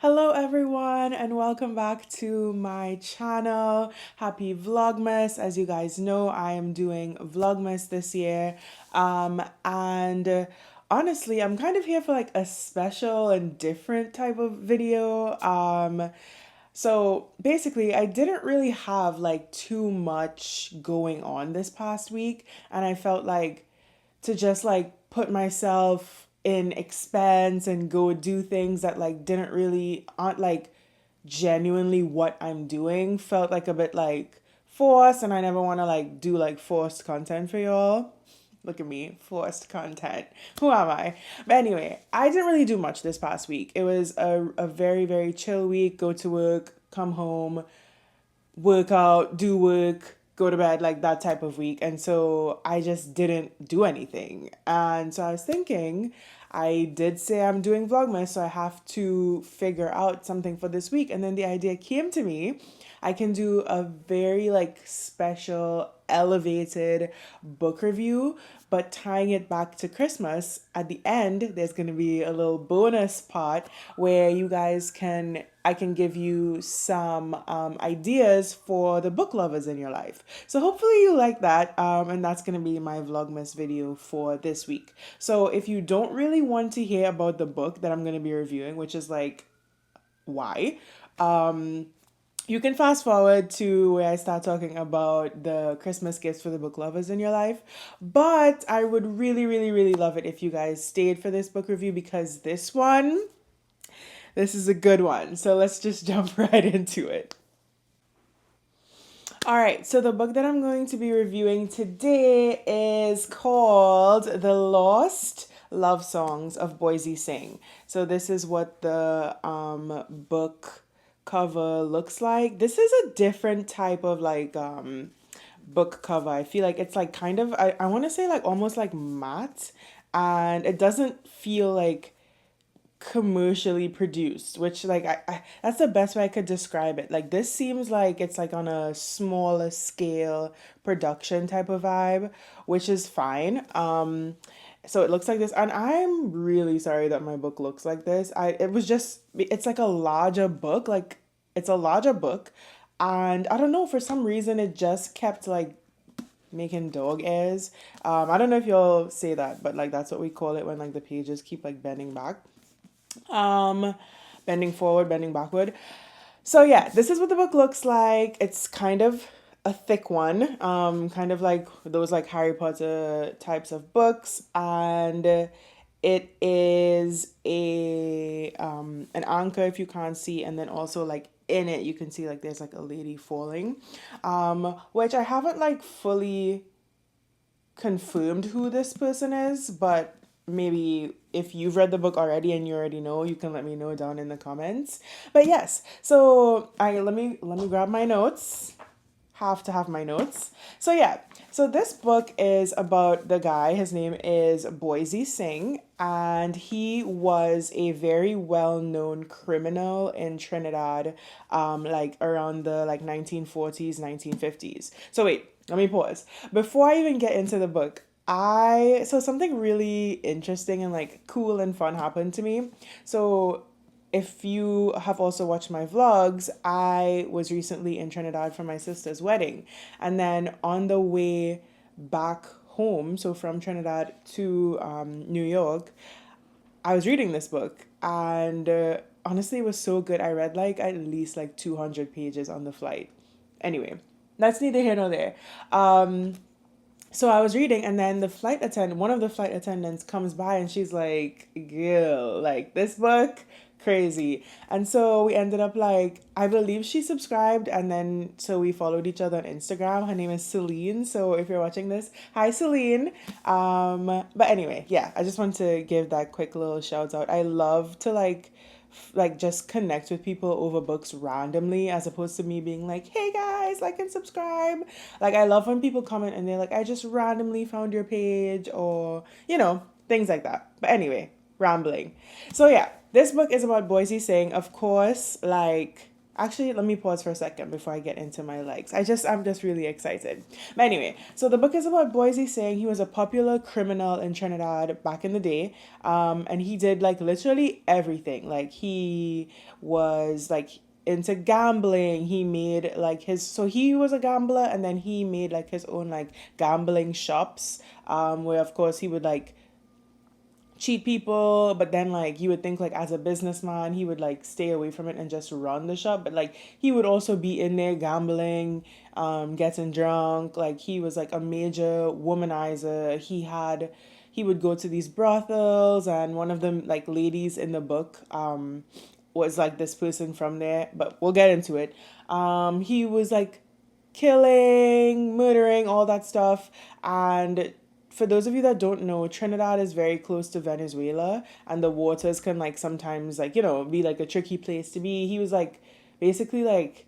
Hello everyone and welcome back to my channel. Happy Vlogmas. As you guys know, I am doing Vlogmas this year. And honestly, I'm kind of here for like a special and different type of video. So basically, I didn't really have like too much going on this past week, and I felt like to just like put myself in expense and go do things that like didn't really aren't like genuinely what I'm doing felt like a bit like forced, and I never want to like do like forced content for y'all. Look at me, forced content. Who am I? But anyway, I didn't really do much this past week. It was a very, very chill week. Go to work, come home, work out, do work, go to bed, like that type of week. And so I just didn't do anything. And so I was thinking, I did say I'm doing Vlogmas, so I have to figure out something for this week. And then the idea came to me. I can do a very like special elevated book review, but tying it back to Christmas. At the end, there's going to be a little bonus part where you guys can I can give you some ideas for the book lovers in your life. So hopefully you like that, and that's going to be my Vlogmas video for this week. So if you don't really want to hear about the book that I'm going to be reviewing, which is like, why? You can fast forward to where I start talking about the Christmas gifts for the book lovers in your life. But I would really, really, really love it if you guys stayed for this book review, because this is a good one. So let's just jump right into it. All right, so the book that I'm going to be reviewing today is called The Lost Love Songs of Boysie Singh. So this is what the book cover looks like. This is a different type of like book cover. I feel like it's like kind of I want to say like almost like matte, and it doesn't feel like commercially produced, which like I that's the best way I could describe it. Like this seems like it's like on a smaller scale production type of vibe, which is fine. So it looks like this, and I'm really sorry that my book looks like this. It's like a larger book, like it's a larger book, and I don't know, for some reason it just kept like making dog ears. I don't know if you'll say that, but like that's what we call it when like the pages keep like bending back, um bending forward, bending backward. So yeah, this is what the book looks like. It's kind of a thick one, kind of like those like Harry Potter types of books, and it is a an anchor, if you can't see, and then also like in it you can see like there's like a lady falling, which I haven't like fully confirmed who this person is, but maybe if you've read the book already and you already know, you can let me know down in the comments. But yes, so I let me grab my notes. Have to have my notes. So yeah, so this book is about the guy. His name is Boysie Singh, and he was a very well-known criminal in Trinidad, like around the like 1940s, 1950s. So wait, let me pause. Before I even get into the book, so something really interesting and like cool and fun happened to me. So if you have also watched my vlogs, I was recently in Trinidad for my sister's wedding. And then on the way back home, so from Trinidad to New York, I was reading this book, and honestly, it was so good. I read like at least like 200 pages on the flight. Anyway, that's neither here nor there. So I was reading, and then one of the flight attendants comes by, and she's like, "Girl, like this book, crazy." And so we ended up like, I believe she subscribed, and then so we followed each other on Instagram. Her name is Celine. So if you're watching this, hi Celine. But anyway, yeah, I just want to give that quick little shout out. I love to like just connect with people over books randomly, as opposed to me being like, hey guys, like and subscribe. Like I love when people comment and they're like, I just randomly found your page, or things like that. But anyway, rambling. So yeah, this book is about Boysie Singh. Of course, like Actually, let me pause for a second before I get into my likes. I'm just really excited. But anyway, so the book is about Boysie Singh. He was a popular criminal in Trinidad back in the day. And he did like literally everything. Like he was like into gambling. He made like so he was a gambler, and then he made like his own like gambling shops. Where of course he would like cheat people, but then like you would think like as a businessman he would like stay away from it and just run the shop, but like he would also be in there gambling, getting drunk. Like he was like a major womanizer. He would go to these brothels, and one of them like ladies in the book was like this person from there, but we'll get into it. He was like killing, murdering, all that stuff. And for those of you that don't know, Trinidad is very close to Venezuela, and the waters can like sometimes like, be like a tricky place to be. He was like basically like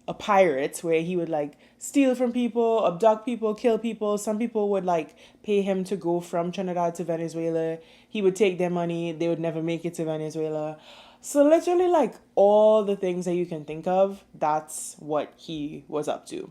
a pirate where he would like steal from people, abduct people, kill people. Some people would like pay him to go from Trinidad to Venezuela. He would take their money, they would never make it to Venezuela. So literally like all the things that you can think of, that's what he was up to.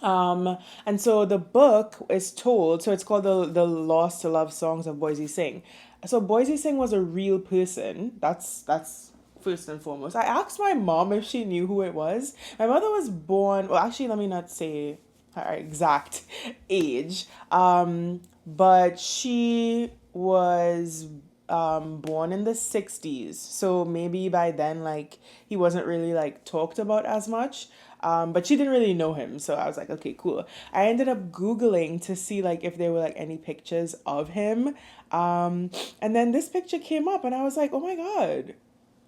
And so the book is told, so it's called the Lost to Love Songs of Boysie Singh. So Boysie Singh was a real person. That's first and foremost. I asked my mom if she knew who it was. My mother was born, well, actually, let me not say her exact age. But she was born in the 60s. So maybe by then, like, he wasn't really, like, talked about as much. But she didn't really know him. So I was like, okay, cool. I ended up Googling to see, like, if there were, like, any pictures of him. And then this picture came up, and I was like, oh my God,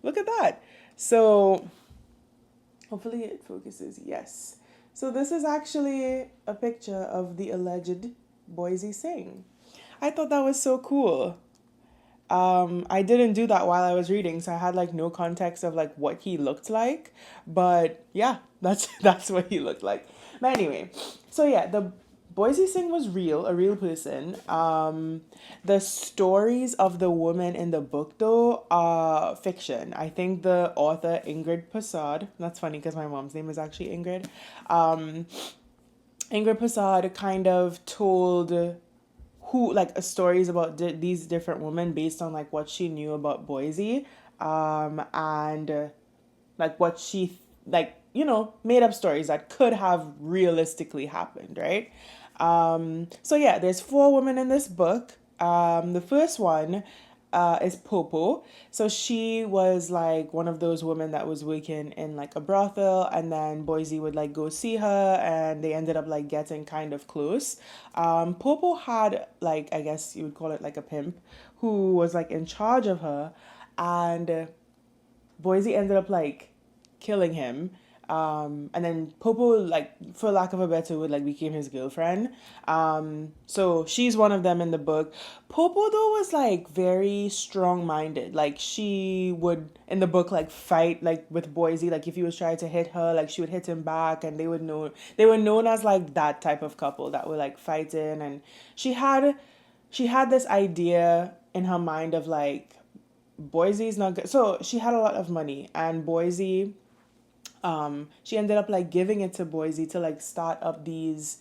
look at that. So hopefully it focuses. Yes. So this is actually a picture of the alleged Boysie Singh. I thought that was so cool. I didn't do that while I was reading, so I had like no context of like what he looked like. But yeah, that's what he looked like. But anyway, so yeah, the Boysie Singh was real, a real person. The stories of the women in the book though are fiction. I think the author Ingrid Persaud. That's funny because my mom's name is actually Ingrid. Ingrid Persaud kind of told who like stories about these different women based on like what she knew about Boysie, and like what she like made up stories that could have realistically happened, right? So yeah, there's four women in this book. The first one is Popo. So she was like one of those women that was working in like a brothel, and then Boysie would like go see her, and they ended up like getting kind of close. Popo had like, I guess you would call it like a pimp who was like in charge of her, and Boysie ended up like killing him. And then Popo, like, for lack of a better word, like became his girlfriend. So she's one of them in the book. Popo though was like very strong-minded. Like she would in the book like fight like with Boysie. Like if he was trying to hit her, like she would hit him back, and they were known as like that type of couple that were like fighting. And she had this idea in her mind of like Boysie's not good. So she had a lot of money, and Boysie, she ended up like giving it to Boysie to like start up these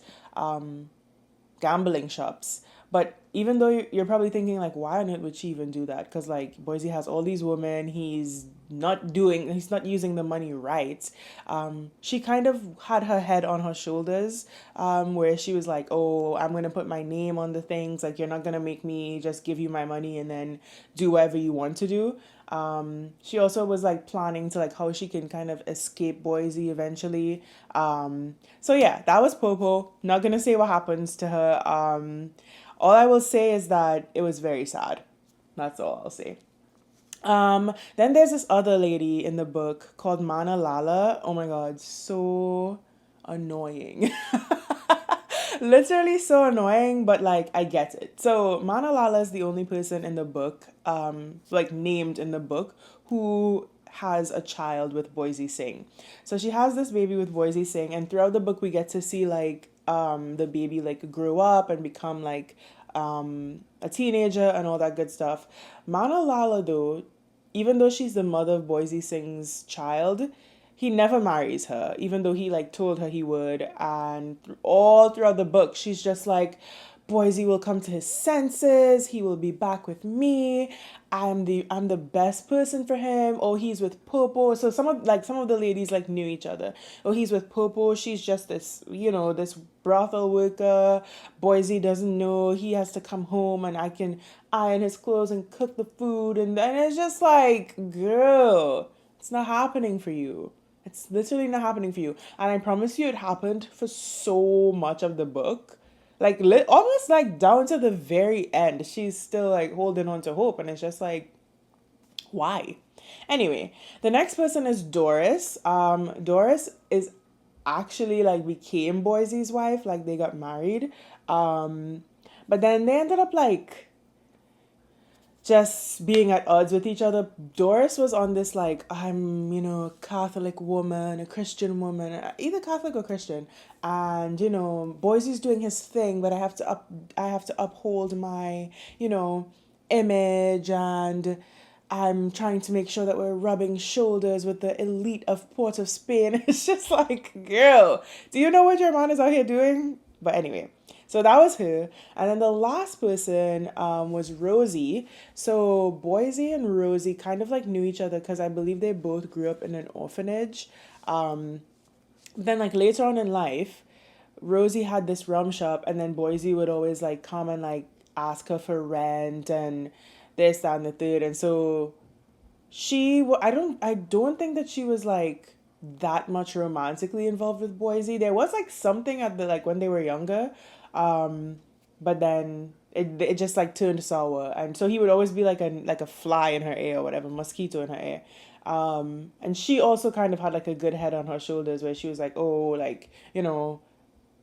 gambling shops. But even though you're probably thinking like, why on earth would she even do that? Because like Boysie has all these women, he's not using the money right. She kind of had her head on her shoulders, where she was like, oh, I'm gonna put my name on the things. Like you're not gonna make me just give you my money and then do whatever you want to do. She also was like planning to like how she can kind of escape Boysie eventually. So yeah, that was Popo. Not gonna say what happens to her. All I will say is that it was very sad. That's all I'll say. Then there's this other lady in the book called Mana Lala. Oh my God, so annoying. Literally so annoying, but like I get it. So Mana Lala is the only person in the book, like named in the book, who has a child with Boysie Singh. So she has this baby with Boysie Singh, and throughout the book we get to see like the baby like grow up and become like a teenager and all that good stuff. Mana Lala though, even though she's the mother of Boysie Singh's child, he never marries her, even though he like told her he would. And all throughout the book, she's just like, Boysie will come to his senses. He will be back with me. I'm the best person for him. Oh, he's with Popo. So some of the ladies like knew each other. Oh, he's with Popo. She's just this, this brothel worker. Boysie doesn't know. He has to come home and I can iron his clothes and cook the food. And then it's just like, girl, it's not happening for you. It's literally not happening for you. And I promise you, it happened for so much of the book. Like, almost like down to the very end, she's still like holding on to hope. And it's just like, why? Anyway, the next person is Doris. Doris is actually like became Boysie's wife. Like, they got married. But then they ended up like just being at odds with each other. Doris was on this like, I'm, a Catholic woman, a Christian woman, either Catholic or Christian, and Boysie's doing his thing, but I have to uphold my, image, and I'm trying to make sure that we're rubbing shoulders with the elite of Port of Spain. It's just like, girl, do you know what your man is out here doing? But anyway, so that was her. And then the last person was Rosie. So Boysie and Rosie kind of like knew each other because I believe they both grew up in an orphanage. Then like later on in life, Rosie had this rum shop, and then Boysie would always like come and like ask her for rent and this, that, and the third. And so I don't think that she was like that much romantically involved with Boysie. There was like something at the like when they were younger, but then it just like turned sour, and so he would always be like a fly in her ear or whatever, mosquito in her ear. And she also kind of had like a good head on her shoulders where she was like, oh, like,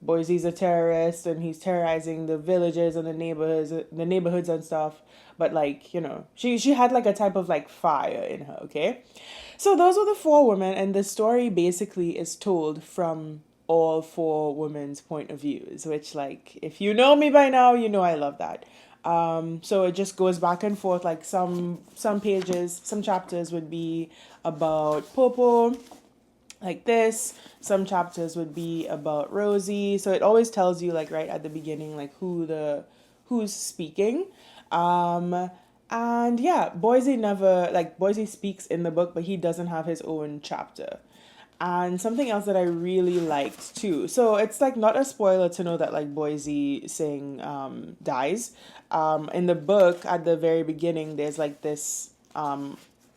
Boysie's a terrorist and he's terrorizing the villages and the neighborhoods and stuff. But like, she had like a type of like fire in her, okay? So those were the four women, and the story basically is told from all four women's point of views, which like if you know me by now, you know I love that. So it just goes back and forth, like some pages, some chapters would be about Popo, like this. Some chapters would be about Rosie. So it always tells you like right at the beginning like who's speaking. And yeah, Boysie speaks in the book, but he doesn't have his own chapter. And something else that I really liked too. So it's like not a spoiler to know that like Boysie Singh dies. In the book at the very beginning, there's like this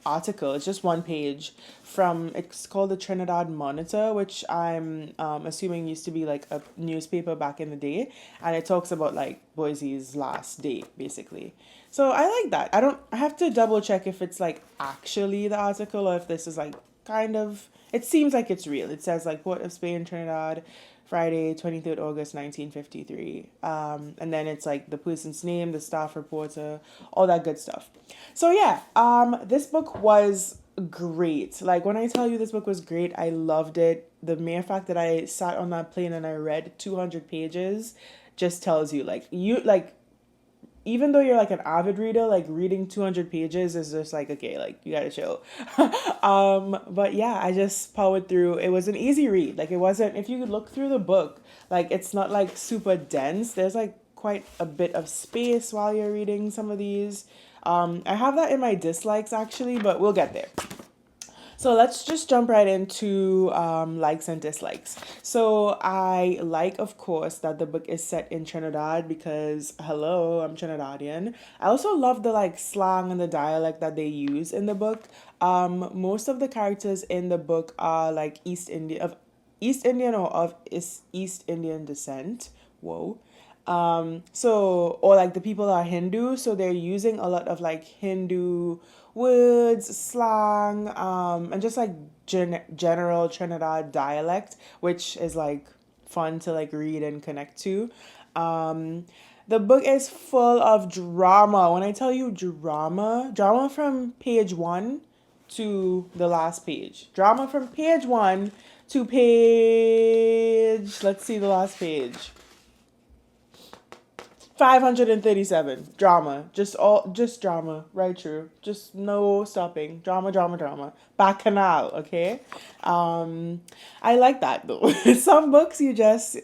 article. It's just one page it's called the Trinidad Monitor, which I'm assuming used to be like a newspaper back in the day, and it talks about like Boysie's last day basically. So I like that. I have to double check if it's like actually the article or if this is like kind of, it seems like it's real. It says like Port of Spain, Trinidad, Friday, 23rd August 1953. And then it's like the person's name, the staff reporter, all that good stuff. So yeah, this book was great. Like when I tell you this book was great, I loved it. The mere fact that I sat on that plane and I read 200 pages just tells you like even though you're like an avid reader, like reading 200 pages is just like, okay, like you gotta chill. But yeah, I just powered through. It was an easy read. Like it wasn't, if you look through the book, like it's not like super dense. There's like quite a bit of space while you're reading some of these. I have that in my dislikes actually, but we'll get there. So let's just jump right into likes and dislikes. So I like, of course, that the book is set in Trinidad because, hello, I'm Trinidadian. I also love the like slang and the dialect that they use in the book. Most of the characters in the book are like East Indian or of East Indian descent. Whoa. Or like the people are Hindu, so they're using a lot of like Hindu words, slang, and just like general Trinidad dialect, which is like fun to like read and connect to. The book is full of drama. When I tell you drama from page 1 to the last page. Drama from page 1 to let's see the last page. 537 drama, just drama, right? True, just no stopping, drama, drama, drama, bacchanal. Okay. I like that though. Some books you just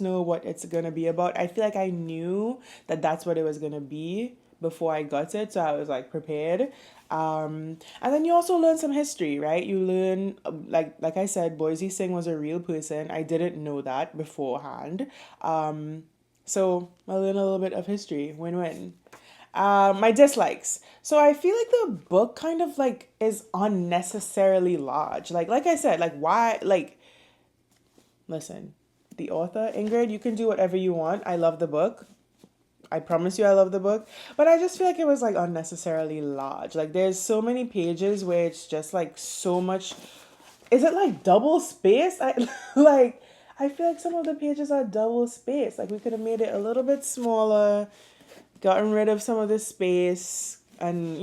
know what it's gonna be about. I feel like I knew that that's what it was gonna be before I got it, so I was like prepared. And then you also learn some history, right? You learn, like I said, Boysie Singh was a real person. I didn't know that beforehand. So I learn a little bit of history. Win win. My dislikes. So I feel like the book kind of like is unnecessarily large. Like I said, like why like listen, the author, Ingrid, you can do whatever you want. I love the book. I promise you I love the book. But I just feel like it was like unnecessarily large. Like there's so many pages where it's just like so much. Is it like double space? I like I feel like some of the pages are double space. Like we could have made it a little bit smaller, gotten rid of some of the space, and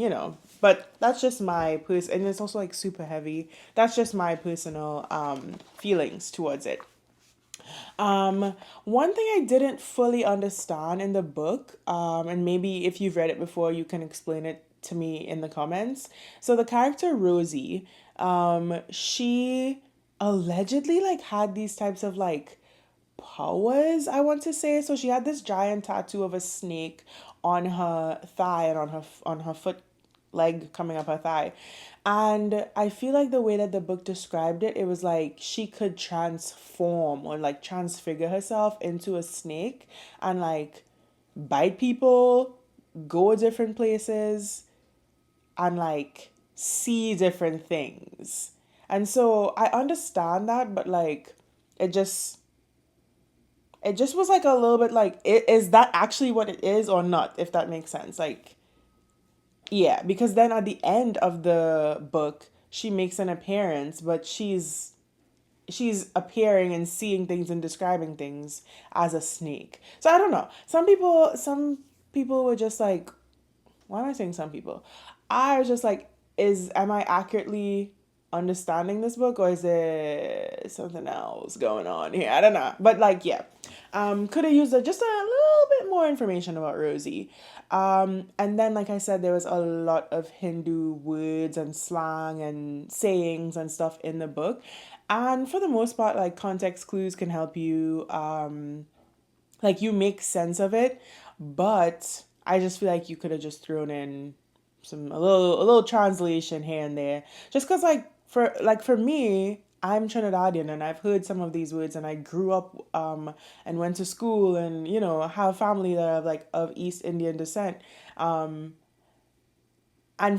but that's just my and it's also like super heavy. That's just my personal feelings towards it. One thing I didn't fully understand in the book, and maybe if you've read it before, you can explain it to me in the comments. So the character Rosie, she allegedly like had these types of like powers, I want to say. So she had this giant tattoo of a snake on her thigh and on her foot leg coming up her thigh. And I feel like the way that the book described it, it was like she could transform or like transfigure herself into a snake and like bite people, go different places, and like see different things. And so I understand that, but like it just it just was like a little bit like, is that actually what it is or not, if that makes sense? Like, yeah, because then at the end of the book, she makes an appearance, but she's appearing and seeing things and describing things as a snake. So I don't know. Some people were just like, why am I saying some people? I was just like, am I accurately understanding this book, or is there something else going on here? I don't know. But like, yeah. Could have used just a little bit more information about Rosie. And then like I said, there was a lot of Hindu words and slang and sayings and stuff in the book. And for the most part, like context clues can help you like you make sense of it, but I just feel like you could have just thrown in a little translation here and there, just because for me, I'm Trinidadian and I've heard some of these words, and I grew up and went to school, and have family that are like of East Indian descent. And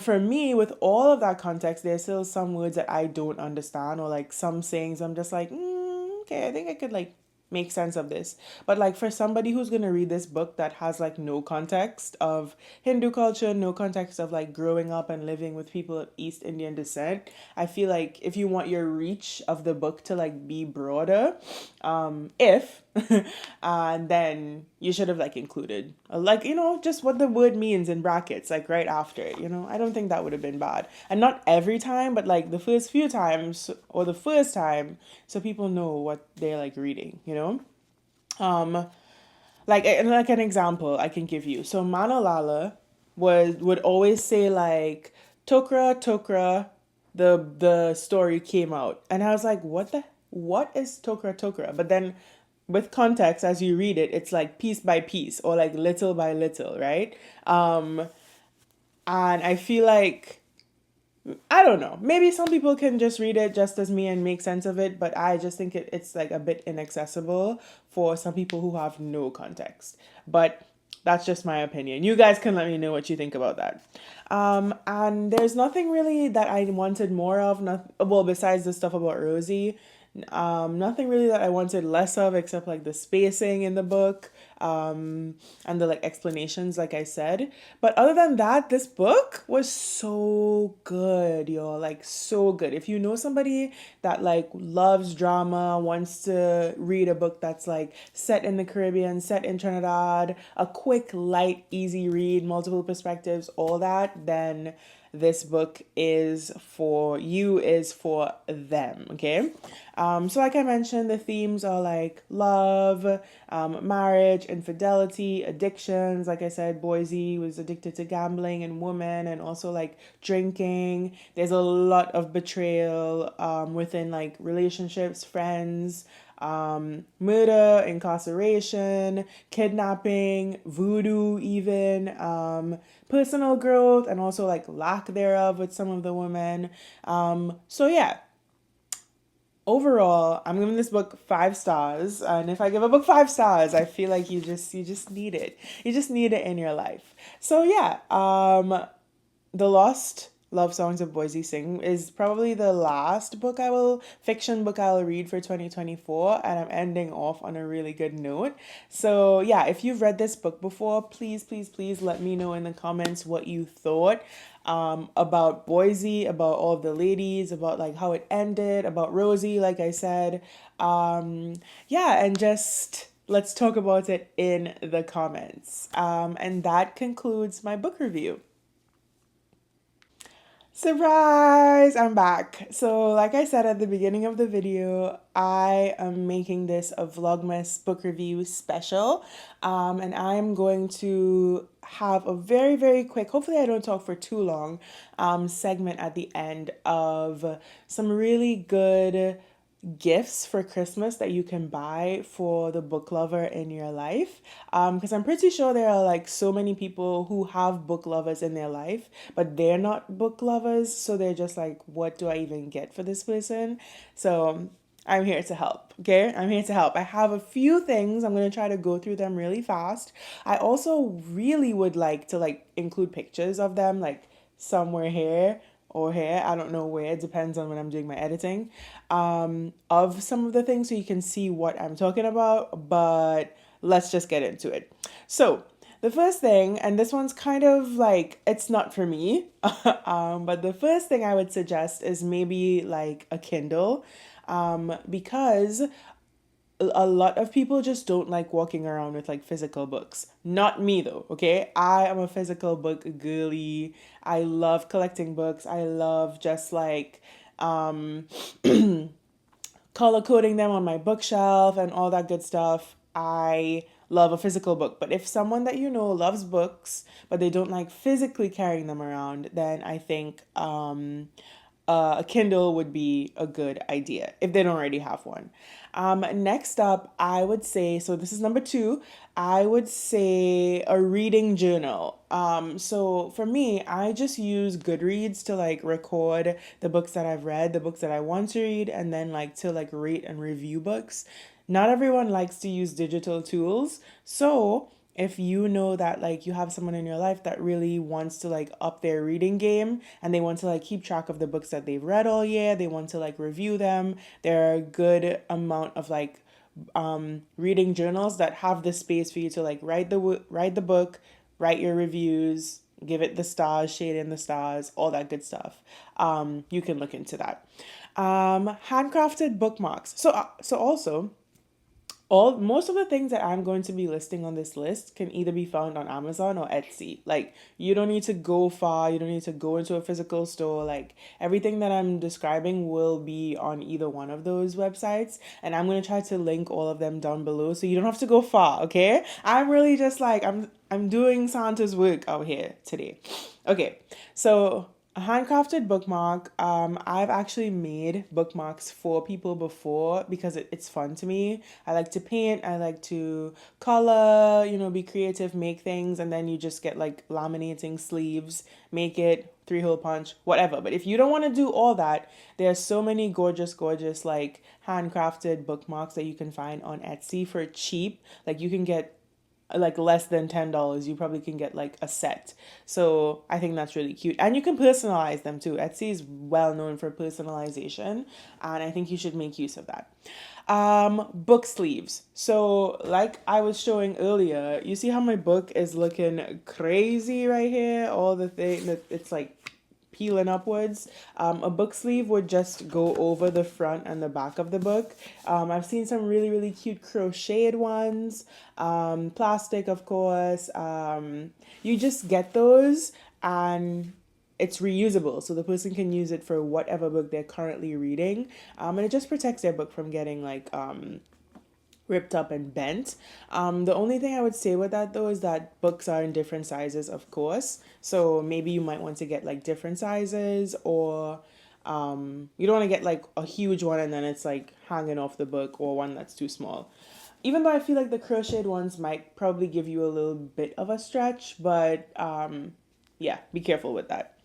for me, with all of that context, there's still some words that I don't understand, or like some sayings I'm just like, okay, I think I could like make sense of this. But like for somebody who's gonna read this book that has like no context of Hindu culture, no context of like growing up and living with people of East Indian descent, I feel like if you want your reach of the book to like be broader, if and then you should have like included like just what the word means in brackets like right after it. I don't think that would have been bad, and not every time, but like the first few times or the first time, so people know what they're like reading. um like an example I can give you. So Manalala would always say like Tokra Tokra, the story came out, and I was like, what is Tokra Tokra? But then with context, as you read it, it's like piece by piece or like little by little, right? And I feel like, I don't know, maybe some people can just read it just as me and make sense of it, but I just think it's like a bit inaccessible for some people who have no context. But that's just my opinion. You guys can let me know what you think about that. And there's nothing really that I wanted more of, well, besides the stuff about Rosie. Nothing really that I wanted less of, except like the spacing in the book, and the like explanations, like I said. But other than that, this book was so good, y'all. Like so good. If you know somebody that like loves drama, wants to read a book that's like set in the Caribbean, set in Trinidad, a quick, light, easy read, multiple perspectives, all that, then this book is for you, is for them, okay? So like I mentioned, the themes are like love, marriage, infidelity, addictions. Like I said, Boysie was addicted to gambling and women, and also like drinking. There's a lot of betrayal within like relationships, friends, murder, incarceration, kidnapping, voodoo, even personal growth, and also like lack thereof with some of the women. So yeah, overall, I'm giving this book 5 stars. And if I give a book 5 stars, I feel like you just need it. You just need it in your life. So yeah, The Lost Love Songs of Boysie Singh is probably the last fiction book I'll read for 2024, and I'm ending off on a really good note. So yeah, if you've read this book before, please, please, please let me know in the comments what you thought about Boysie, about all of the ladies, about like how it ended, about Rosie, like I said. Yeah, and just let's talk about it in the comments. And that concludes my book review. Surprise! I'm back. So, like I said at the beginning of the video, I am making this a Vlogmas book review special. And I'm going to have a very, very quick, hopefully, I don't talk for too long, segment at the end of some really good gifts for Christmas that you can buy for the book lover in your life. Because I'm pretty sure there are like so many people who have book lovers in their life, but they're not book lovers. So they're just like, what do I even get for this person? So I'm here to help. Okay, I'm here to help. I have a few things. I'm going to try to go through them really fast. I also really would like to like include pictures of them, like somewhere here or here. I don't know where. It depends on when I'm doing my editing of some of the things so you can see what I'm talking about. But let's just get into it. So, the first thing, and this one's kind of like, it's not for me, but the first thing I would suggest is maybe like a Kindle, because a lot of people just don't like walking around with like physical books. Not me though, okay? I am a physical book girly. I love collecting books. I love just like color coding them on my bookshelf and all that good stuff. I love a physical book. But if someone that you know loves books, but they don't like physically carrying them around, then I think a Kindle would be a good idea if they don't already have one. Next up, I would say, so this is number 2, I would say a reading journal. So for me, I just use Goodreads to like record the books that I've read, the books that I want to read, and then like to like rate and review books. Not everyone likes to use digital tools. So if you know that like you have someone in your life that really wants to like up their reading game and they want to like keep track of the books that they've read all year, they want to like review them, there are a good amount of like reading journals that have the space for you to like write the book, write your reviews, give it the stars, shade in the stars, all that good stuff. You can look into that. Handcrafted bookmarks. So also all most of the things that I'm going to be listing on this list can either be found on Amazon or Etsy. Like you don't need to go far, you don't need to go into a physical store. Like everything that I'm describing will be on either one of those websites, and I'm going to try to link all of them down below so you don't have to go far, okay? I'm really just like I'm doing Santa's work out here today. Okay. So a handcrafted bookmark. I've actually made bookmarks for people before because it's fun to me. I like to paint, I like to color, be creative, make things, and then you just get like laminating sleeves, make it, 3-hole punch, whatever. But if you don't want to do all that, there's so many gorgeous, gorgeous like handcrafted bookmarks that you can find on Etsy for cheap. Like you can get like less than $10, you probably can get like a set. So I think that's really cute, and you can personalize them too. Etsy is well known for personalization, and I think you should make use of that. Book sleeves. So like I was showing earlier, you see how my book is looking crazy right here, all the thing that it's like peeling upwards. A book sleeve would just go over the front and the back of the book. I've seen some really, really cute crocheted ones, plastic, of course. You just get those, and it's reusable, so the person can use it for whatever book they're currently reading, and it just protects their book from getting like ripped up and bent. The only thing I would say with that though is that books are in different sizes, of course. So maybe you might want to get like different sizes, or you don't want to get like a huge one and then it's like hanging off the book, or one that's too small. Even though I feel like the crocheted ones might probably give you a little bit of a stretch, but yeah, be careful with that.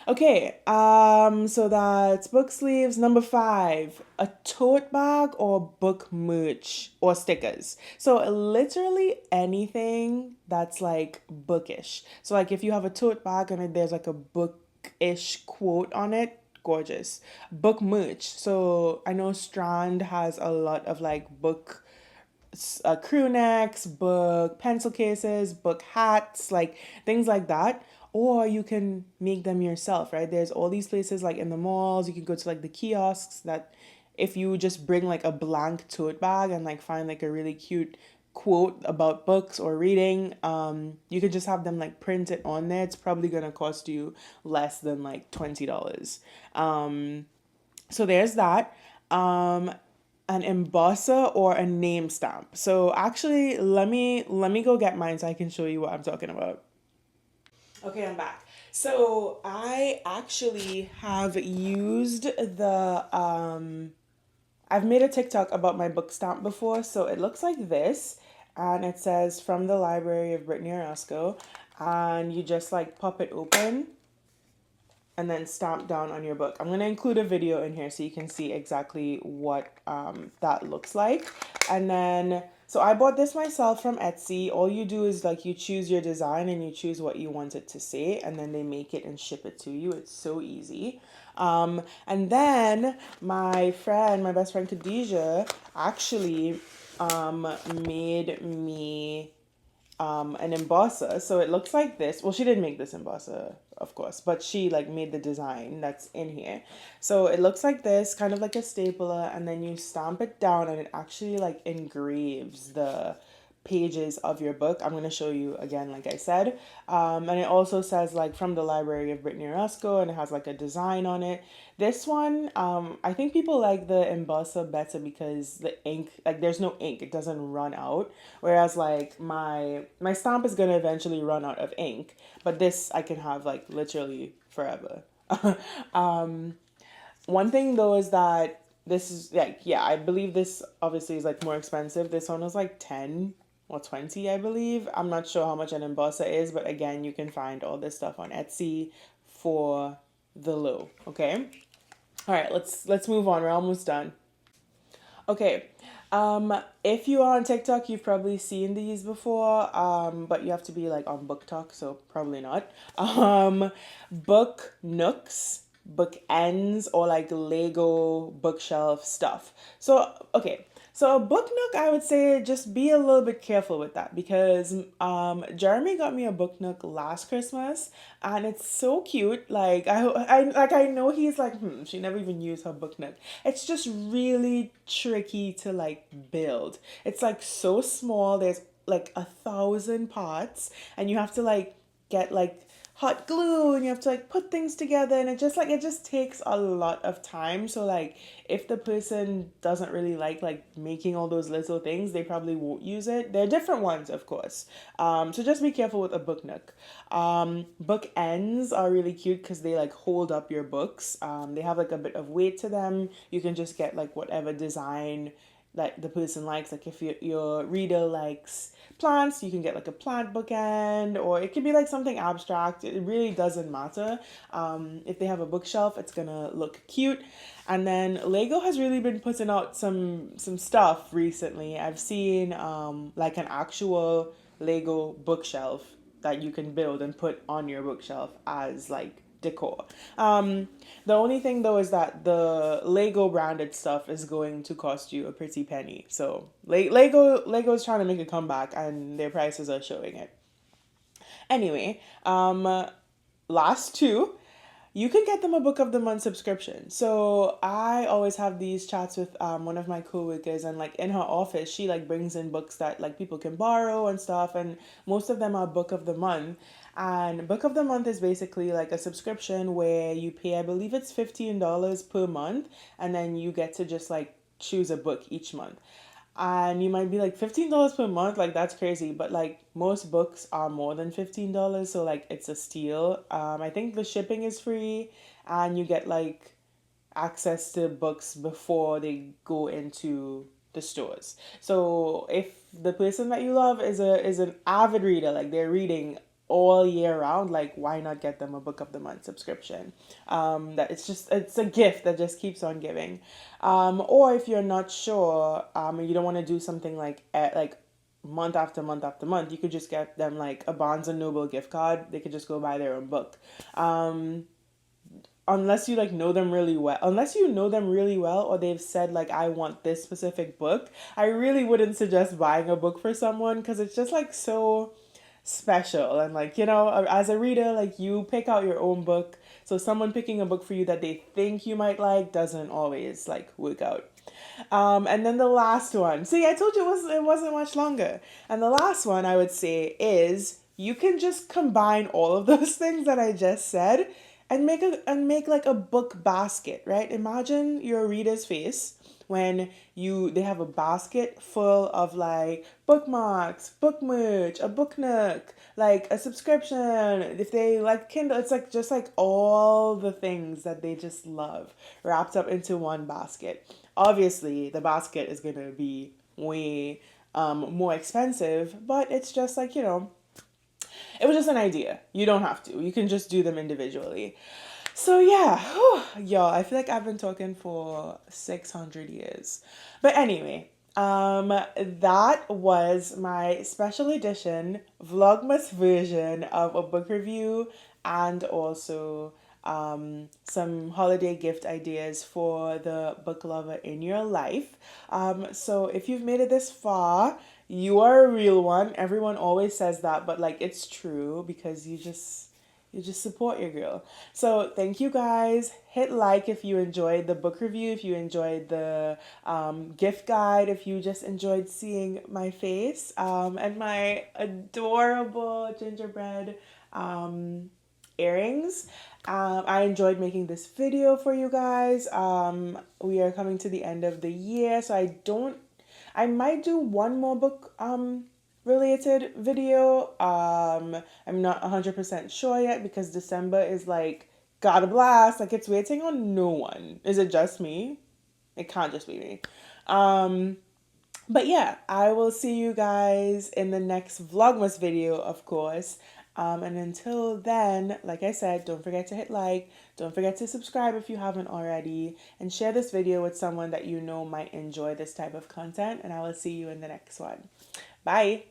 Okay, so that's book sleeves. Number 5, a tote bag or book merch or stickers. So literally anything that's like bookish. So like if you have a tote bag and there's like a bookish quote on it, gorgeous. Book merch. So I know Strand has a lot of like book crew necks, book pencil cases, book hats, like things like that. Or you can make them yourself, right? There's all these places like in the malls. You can go to like the kiosks that if you just bring like a blank tote bag and like find like a really cute quote about books or reading, you could just have them like print it on there. It's probably gonna cost you less than like $20. So there's that. An embosser or a name stamp. So actually, let me go get mine so I can show you what I'm talking about. Okay, I'm back. So I actually have used the I've made a TikTok about my book stamp before. So it looks like this, and it says from the Library of Brittany Orozco, and you just like pop it open and then stamp down on your book. I'm going to include a video in here so you can see exactly what that looks like. And then, so I bought this myself from Etsy. All you do is like you choose your design and you choose what you want it to say, and then they make it and ship it to you. It's so easy. And then my best friend Khadijah, actually made me an embosser. So it looks like this. Well, she didn't make this embosser, of course, but she like made the design that's in here. So it looks like this, kind of like a stapler, and then you stamp it down and it actually like engraves the pages of your book. I'm going to show you again, like I said. And it also says like from the Library of Brittany Orozco, and it has like a design on it. This one, I think people like the embosser better because the ink, like there's no ink, it doesn't run out. Whereas like my stamp is gonna eventually run out of ink, but this I can have like literally forever. One thing though is that this is like, yeah, I believe this obviously is like more expensive. This one was like 10 or 20, I believe. I'm not sure how much an embosser is, but again, you can find all this stuff on Etsy for the low, okay? All right, let's move on. We're almost done. Okay. If you are on TikTok, you've probably seen these before, but you have to be like on Book Talk, so probably not. Book nooks, book ends, or like Lego bookshelf stuff. So, okay. So a book nook, I would say just be a little bit careful with that because Jeremy got me a book nook last Christmas and it's so cute. Like I know he's like, she never even used her book nook. It's just really tricky to like build. It's like so small. There's like 1,000 parts and you have to like get like hot glue and you have to like put things together, and it just takes a lot of time. So like if the person doesn't really like making all those little things, they probably won't use it. They're different ones, of course. So just be careful with a book nook. Book ends are really cute because they like hold up your books. They have like a bit of weight to them. You can just get like whatever design that the person likes. Like if your reader likes plants, you can get like a plant bookend, or it could be like something abstract. It really doesn't matter. If they have a bookshelf, it's gonna look cute. And then Lego has really been putting out some stuff recently. I've seen like an actual Lego bookshelf that you can build and put on your bookshelf as like decor. The only thing though is that the Lego branded stuff is going to cost you a pretty penny. So Lego is trying to make a comeback and their prices are showing it. Anyway, last two, you can get them a book of the month subscription. So I always have these chats with one of my coworkers, and like in her office, she like brings in books that like people can borrow and stuff, and most of them are book of the month. And Book of the Month is basically like a subscription where you pay, I believe it's $15 per month, and then you get to just like choose a book each month. And you might be like, $15 per month, like that's crazy. But like most books are more than $15, so like it's a steal. I think the shipping is free, and you get like access to books before they go into the stores. So if the person that you love is an avid reader, like they're reading all year round, like why not get them a Book of the Month subscription? That it's a gift that just keeps on giving. Or if you're not sure, and you don't want to do something like month after month after month, you could just get them like a Barnes and Noble gift card. They could just go buy their own book. Unless you like know them really well, unless you know them really well, or they've said like I want this specific book, I really wouldn't suggest buying a book for someone, because it's just like so special. And like, as a reader, like you pick out your own book, so someone picking a book for you that they think you might like doesn't always like work out. And then the last one, see, I told you it wasn't much longer. And the last one I would say is you can just combine all of those things that I just said and make like a book basket, right? Imagine your reader's face when they have a basket full of like bookmarks, book merch, a book nook, like a subscription. If they like Kindle, it's like just like all the things that they just love wrapped up into one basket. Obviously, the basket is gonna be way more expensive, but it's just like, it was just an idea. You don't have to. You can just do them individually. So yeah, y'all, I feel like I've been talking for 600 years. But anyway, that was my special edition vlogmas version of a book review, and also some holiday gift ideas for the book lover in your life. So if you've made it this far, you are a real one. Everyone always says that, but like it's true, because you just support your girl. So thank you guys. Hit like if you enjoyed the book review, if you enjoyed the gift guide, if you just enjoyed seeing my face and my adorable gingerbread earrings. I enjoyed making this video for you guys. We are coming to the end of the year, so I might do one more book related video. I'm not 100% sure yet, because December is like got a blast, like it's waiting on no one. Is it just me? It can't just be me. But yeah, I will see you guys in the next vlogmas video, of course. And until then, like I said, don't forget to hit like, don't forget to subscribe if you haven't already, and share this video with someone that you know might enjoy this type of content. And I will see you in the next one. Bye.